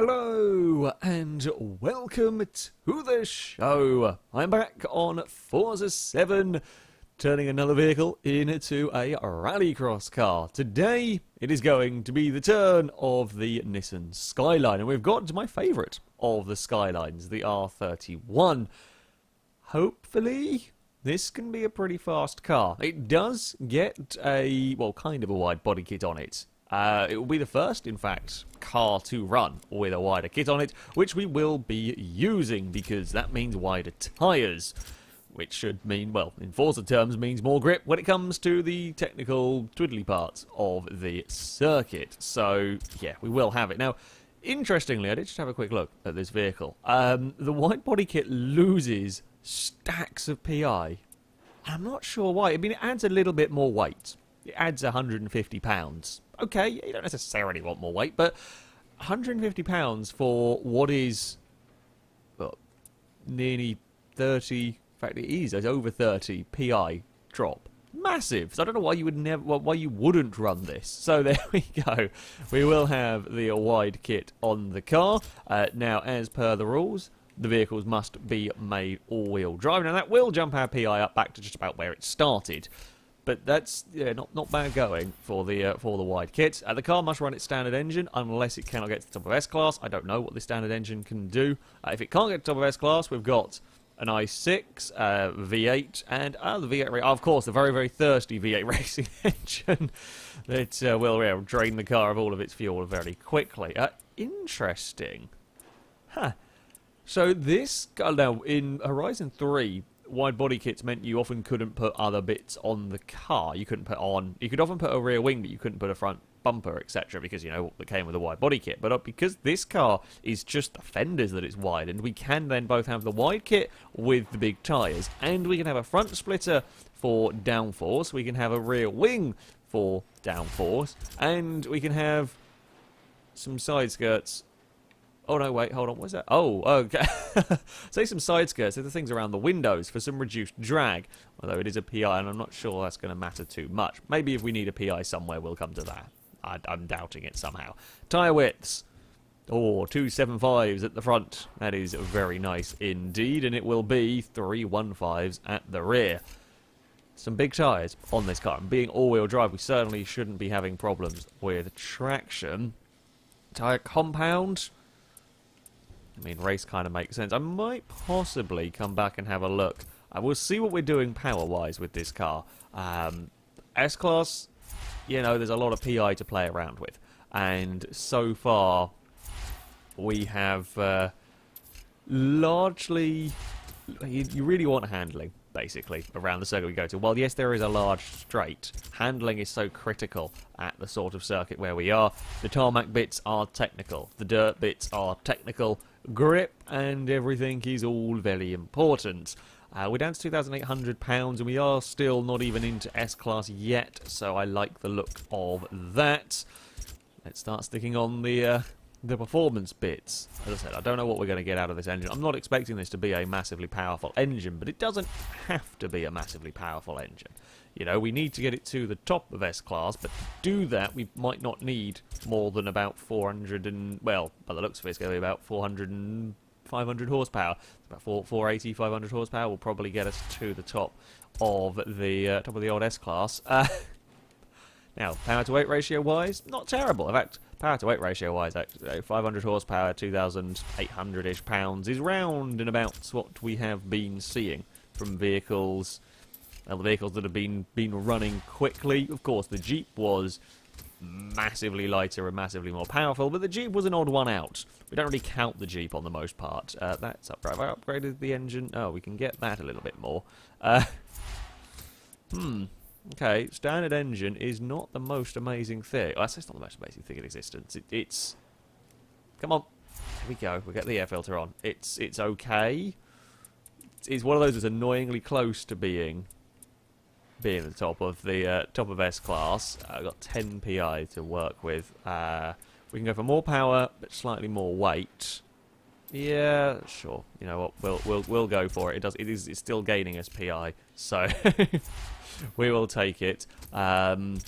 Hello and welcome to the show. I'm back on Forza 7, turning another vehicle into a Rallycross car. Today it is going to be the turn of the Nissan Skyline, and we've got my favourite of the Skylines, the R31. Hopefully this can be a pretty fast car. It does get a, well, kind of a wide body kit on it. It will be the first, in fact, car to run with a wider kit on it, which we will be using because that means wider tyres, which should mean, well, in Forza terms, means more grip when it comes to the technical twiddly parts of the circuit. So, yeah, we will have it. Now, interestingly, I did just have a quick look at this vehicle. The wide body kit loses stacks of PI. I'm not sure why. I mean, it adds a little bit more weight. It adds 150 pounds. Okay, you don't necessarily want more weight, but 150 pounds for what is, well, nearly 30, in fact it is, it's over 30 PI drop. Massive. So I don't know why you would why you wouldn't run this. So there we go. We will have the wide kit on the car. Now, as per the rules, the vehicles must be made all-wheel drive. Now that will jump our PI up back to just about where it started. But that's not bad going for the wide kit. The car must run its standard engine unless it cannot get to the top of S-Class. I don't know what the standard engine can do. If it can't get to the top of S-Class, we've got an i6, V8, and the V8, of course, the very, very thirsty V8 racing engine that will drain the car of all of its fuel very quickly. Interesting. Huh. So this, now, in Horizon 3, wide body kits meant you often couldn't put other bits on the car. You couldn't put on, you could often put a rear wing, but you couldn't put a front bumper, etc. because, you know, that came with a wide body kit. But because this car is just the fenders that it's widened, we can then both have the wide kit with the big tyres, and we can have a front splitter for downforce, we can have a rear wing for downforce, and we can have some side skirts. Oh, no, wait, hold on, what's that? Oh, okay. Say some side skirts, so the things around the windows for some reduced drag, although it is a PI, and I'm not sure that's going to matter too much. Maybe if we need a PI somewhere, we'll come to that. I'm doubting it somehow. Tyre widths. Oh, 275s at the front. That is very nice indeed, and it will be 315s at the rear. Some big tyres on this car, and being all-wheel drive, we certainly shouldn't be having problems with traction. Tyre compound. I mean, race kind of makes sense. I might possibly come back and have a look. We'll see what we're doing power-wise with this car. S-Class, you know, there's a lot of PI to play around with. And so far, we have largely... You really want handling, basically, around the circuit we go to. While, yes, there is a large straight, handling is so critical at the sort of circuit where we are. The tarmac bits are technical. The dirt bits are technical. Grip and everything is all very important. We're down to £2,800 and we are still not even into S-Class yet, so I like the look of that. Let's start sticking on the performance bits. As I said, I don't know what we're going to get out of this engine. I'm not expecting this to be a massively powerful engine, but it doesn't have to be a massively powerful engine. You know, we need to get it to the top of S-Class, but to do that, we might not need more than about 400 and, well, by the looks of it, it's going to be about 400 and 500 horsepower. About 480, 500 horsepower will probably get us to the top of the old S-Class. Now, power-to-weight ratio-wise, not terrible. In fact, power-to-weight ratio-wise, 500 horsepower, 2,800-ish pounds is round and about what we have been seeing from vehicles. Well, the vehicles that have been running quickly. Of course, the Jeep was massively lighter and massively more powerful, but the Jeep was an odd one out. We don't really count the Jeep on the most part. That's up. Have I upgraded the engine? Oh, we can get that a little bit more. Okay, standard engine is not the most amazing thing. Well, it's not the most amazing thing in existence. It's... Come on. Here we go. We'll get the air filter on. It's okay. It's one of those that's annoyingly close to being at the top of the top of S-Class. I've got 10 PI to work with. We can go for more power, but slightly more weight. Yeah, sure. You know what? We'll go for it. It's still gaining us PI, so we will take it. I've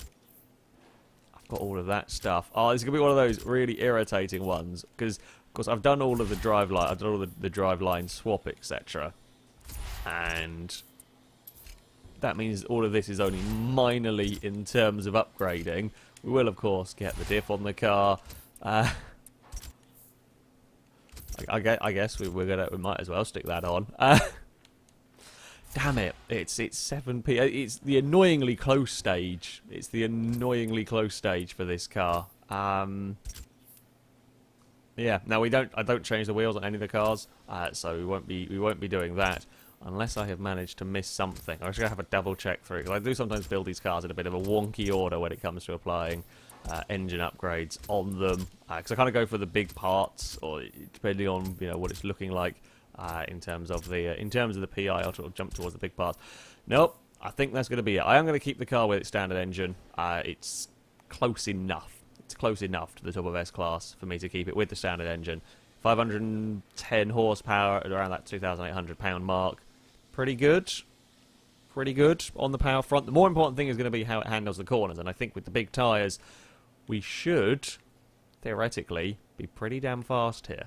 got all of that stuff. Oh, this is gonna be one of those really irritating ones because Of course, I've done all of the drive line. I've done all the drive line swap, etc. And that means all of this is only minorly in terms of upgrading. We will, of course, get the diff on the car. I guess we might as well stick that on. Damn it! It's 7p. It's the annoyingly close stage. It's the annoyingly close stage for this car. Yeah. Now I don't change the wheels on any of the cars, so we won't be doing that unless I have managed to miss something. I'm just gonna have a double check through, because I do sometimes build these cars in a bit of a wonky order when it comes to applying engine upgrades on them, because I kind of go for the big parts, or depending on what it's looking like in terms of the PI, I'll sort of jump towards the big parts. Nope, I think that's going to be it. I am going to keep the car with its standard engine. It's close enough. It's close enough to the top of S-Class for me to keep it with the standard engine. 510 horsepower at around that 2,800 pound mark. Pretty good. Pretty good on the power front. The more important thing is going to be how it handles the corners, and I think with the big tyres, we should, theoretically, be pretty damn fast here.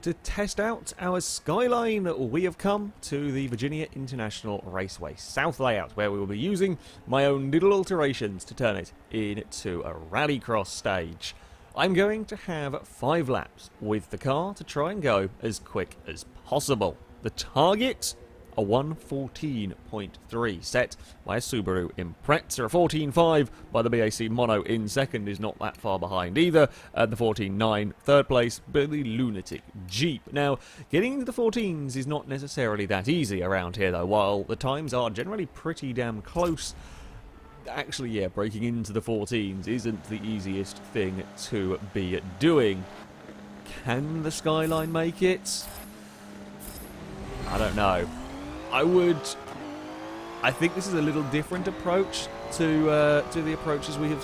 To test out our Skyline, we have come to the Virginia International Raceway South layout, where we will be using my own little alterations to turn it into a Rallycross stage. I'm going to have 5 laps with the car to try and go as quick as possible. The target, a 1:14.3 set by a Subaru Impreza. A 14.5 by the BAC Mono in second is not that far behind either. The 14.9 third place by the Lunatic Jeep. Now, getting into the 14s is not necessarily that easy around here though. While the times are generally pretty damn close, actually, yeah, breaking into the 14s isn't the easiest thing to be doing. Can the Skyline make it? I don't know. I think this is a little different approach to the approaches we have,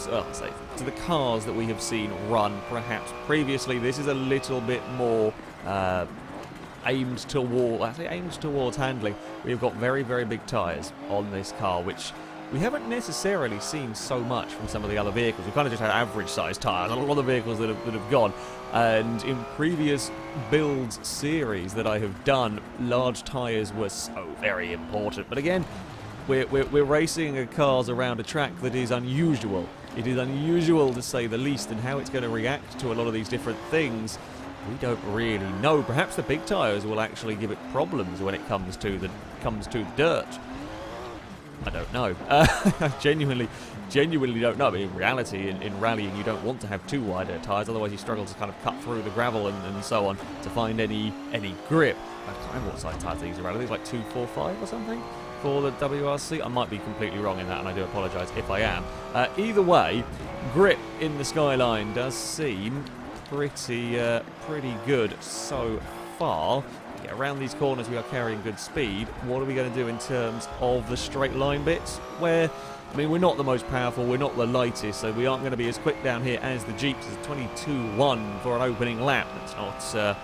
to the cars that we have seen run perhaps previously. This is a little bit more aimed towards handling. We've got very, very big tyres on this car, which we haven't necessarily seen so much from some of the other vehicles. We've kind of just had average-sized tyres on a lot of the vehicles that have gone. And in previous builds series that I have done, large tyres were so very important. But again, we're racing cars around a track that is unusual. It is unusual to say the least, and how it's going to react to a lot of these different things, we don't really know. Perhaps the big tyres will actually give it problems when it comes to the dirt. I don't know. I genuinely don't know. I mean, in reality, in rallying, you don't want to have too wide tyres, otherwise you struggle to kind of cut through the gravel and so on to find any grip. I can't remember what size tyres these are. Are these like 245 or something for the WRC? I might be completely wrong in that, and I do apologise if I am. Either way, grip in the Skyline does seem pretty good so far. Yeah, around these corners we are carrying good speed. What are we going to do in terms of the straight line bits? Where, I mean, we're not the most powerful, we're not the lightest, so we aren't going to be as quick down here as the Jeeps. It's a 22.1 for an opening lap. That's not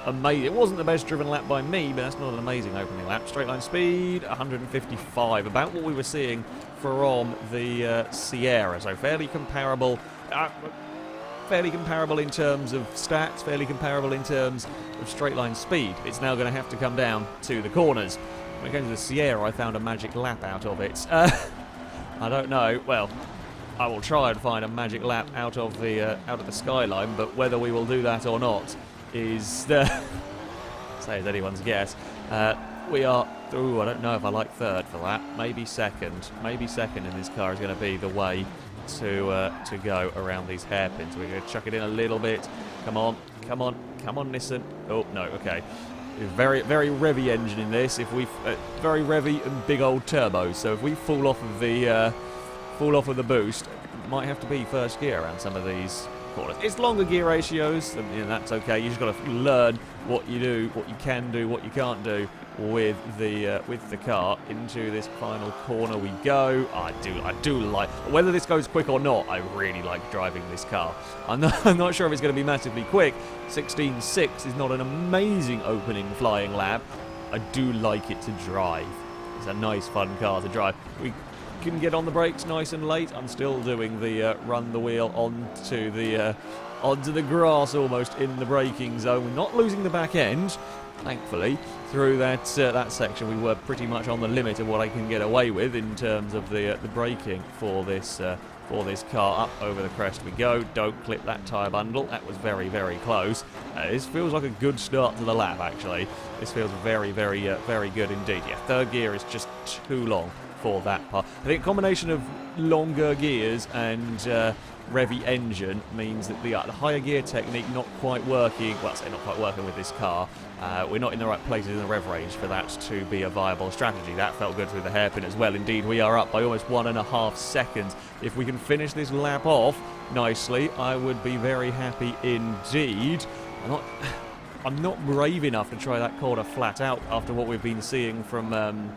amazing. It wasn't the best driven lap by me, but that's not an amazing opening lap. Straight line speed, 155, about what we were seeing from the Sierra, so fairly comparable. Fairly comparable in terms of stats, fairly comparable in terms of straight line speed. It's now going to have to come down to the corners. When it comes to the Sierra, I found a magic lap out of it. I don't know. Well, I will try and find a magic lap out of the Skyline, but whether we will do that or not is say as anyone's guess. We are. Ooh, I don't know if I like third for that. Maybe second. Maybe second in this car is going to be the way to go around these hairpins. We're going to chuck it in a little bit. Come on, come on, come on, Nissan. Oh no, okay. Very, very revvy engine in this. If we very revvy and big old turbos. So if we fall off of the boost, it might have to be first gear around some of these corners. It's longer gear ratios, and that's okay. You just got to learn what you do, what you can do, what you can't do with the car. Into this final corner we go. I do like, whether this goes quick or not, I really like driving this car. I'm not sure if it's going to be massively quick. 16.6 is not an amazing opening flying lap. I do like it to drive. It's a nice fun car to drive. We can get on the brakes nice and late. I'm still doing the run the wheel onto the onto the grass almost in the braking zone. We're not losing the back end, thankfully. Through that section, we were pretty much on the limit of what I can get away with in terms of the braking for this car. Up over the crest we go. Don't clip that tyre bundle. That was very, very close. This feels like a good start to the lap, actually. This feels very, very, very good indeed. Yeah, third gear is just too long for that part. I think a combination of longer gears and revvy engine means that the higher gear technique not quite working. Well, I say not quite working with this car. We're not in the right places in the rev range for that to be a viable strategy. That felt good through the hairpin as well. Indeed, we are up by almost 1.5 seconds. If we can finish this lap off nicely, I would be very happy indeed. I'm not brave enough to try that corner flat out after what we've been seeing from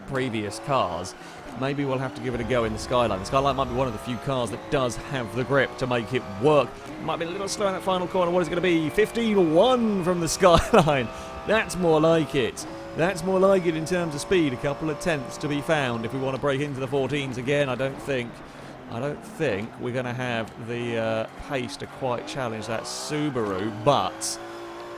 previous cars. Maybe we'll have to give it a go in the Skyline. The Skyline might be one of the few cars that does have the grip to make it work. Might be a little slow in that final corner. What is it going to be? 15.1 from the Skyline. That's more like it. That's more like it in terms of speed. A couple of tenths to be found if we want to break into the 14s again. I don't think we're going to have the pace to quite challenge that Subaru, but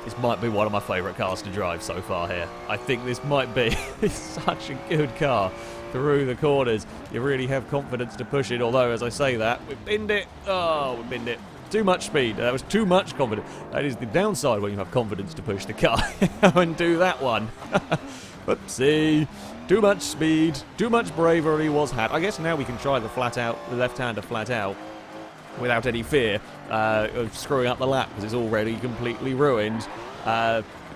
this might be one of my favourite cars to drive so far here. I think this might be such a good car through the corners. You really have confidence to push it, although, as I say that, we binned it. Oh, we binned it. Too much speed. That was too much confidence. That is the downside when you have confidence to push the car and do that one. Oopsie. Too much speed, too much bravery was had. I guess now we can try the left-hander flat out, without any fear of screwing up the lap because it's already completely ruined.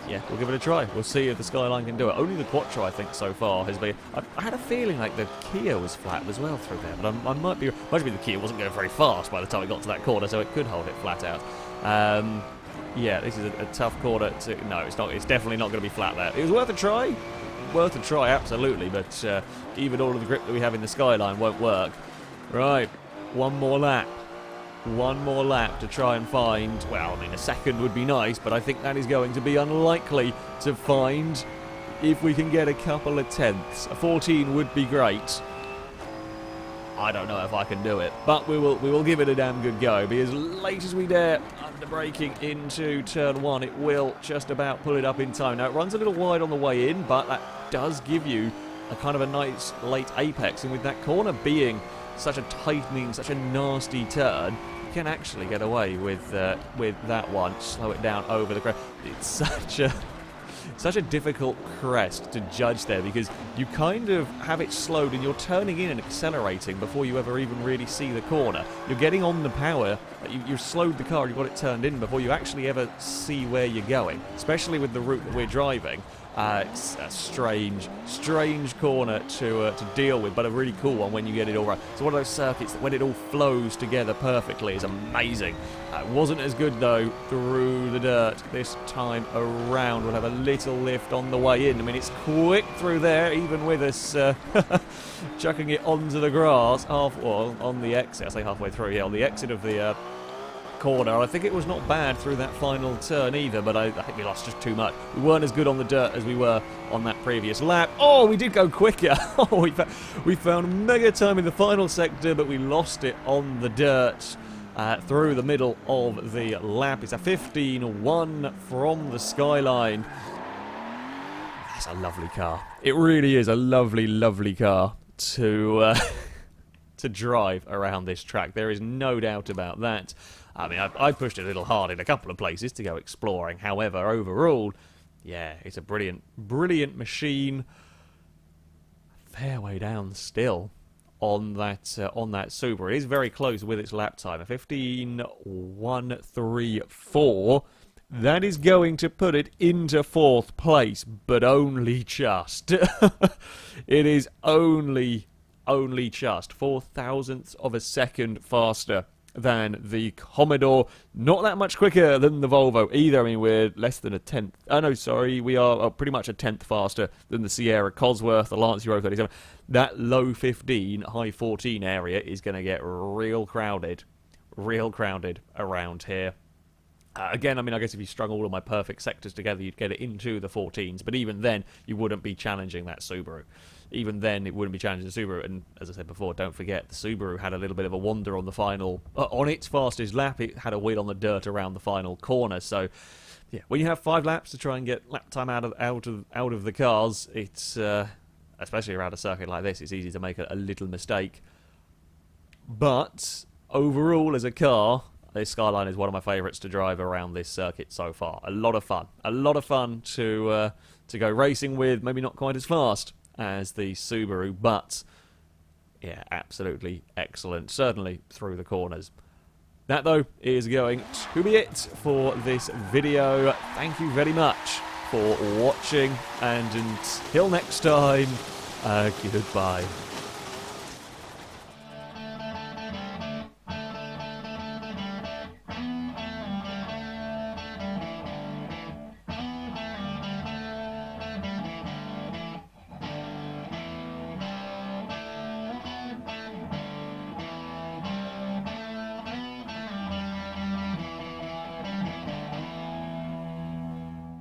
Yeah, we'll give it a try. We'll see if the Skyline can do it. Only the Quattro, I think, so far has been... I had a feeling like the Kia was flat as well through there, but I might be... Maybe the Kia wasn't going very fast by the time it got to that corner, so it could hold it flat out. Yeah, this is a tough corner to... No, it's not. It's definitely not going to be flat there. It was worth a try. Worth a try, absolutely, but even all of the grip that we have in the Skyline won't work. Right, one more lap. One more lap to try and find, well, I mean, a second would be nice, but I think that is going to be unlikely to find if we can get a couple of tenths. A 14 would be great. I don't know if I can do it, but we will give it a damn good go. Be as late as we dare under braking into turn one. It will just about pull it up in time. Now, it runs a little wide on the way in, but that does give you a kind of a nice late apex, and with that corner being such a tightening, such a nasty turn, you can actually get away with that one. Slow it down over the crest. It's such a difficult crest to judge there because you kind of have it slowed and you're turning in and accelerating before you ever even really see the corner. You're getting on the power, you've slowed the car, you've got it turned in before you actually ever see where you're going, especially with the route that we're driving. It's a strange corner to deal with, but a really cool one when you get it all right. It's one of those circuits that when it all flows together perfectly is amazing. It wasn't as good, though, through the dirt this time around. We'll have a little lift on the way in. I mean, it's quick through there, even with us chucking it onto the grass. On the exit, I say halfway through, yeah, on the exit of the corner. I think it was not bad through that final turn either, but I think we lost just too much. We weren't as good on the dirt as we were on that previous lap. Oh, we did go quicker. Oh, we found mega time in the final sector, but we lost it on the dirt through the middle of the lap. It's a 15.1 from the Skyline. That's a lovely car. It really is a lovely, lovely car to drive around this track. There is no doubt about that. I mean, I pushed it a little hard in a couple of places to go exploring. However, overall, yeah, it's a brilliant, brilliant machine. Fair way down still on that Subaru. It is very close with its lap time, a 15.134. That is going to put it into fourth place, but only just. It is only just 4/1000ths of a second faster than the Commodore. Not that much quicker than the Volvo either. I mean, we're less than a tenth. Oh, no, sorry. We are pretty much a tenth faster than the Sierra Cosworth, the Lancia Euro 37. That low 15, high 14 area is going to get real crowded around here. Again, I mean, I guess if you strung all of my perfect sectors together, you'd get it into the 14s. But even then, you wouldn't be challenging that Subaru. even then it wouldn't be challenging the Subaru. And as I said before, don't forget, the Subaru had a little bit of a wander on the final, on its fastest lap. It had a wheel on the dirt around the final corner. So, yeah, when you have 5 laps to try and get lap time out of the cars, it's especially around a circuit like this, it's easy to make a little mistake. But overall, as a car, this Skyline is one of my favourites to drive around this circuit so far. A lot of fun. A lot of fun to go racing with. Maybe not quite as fast as the Subaru, but yeah, absolutely excellent. Certainly through the corners. That, though, is going to be it for this video. Thank you very much for watching, and until next time, goodbye.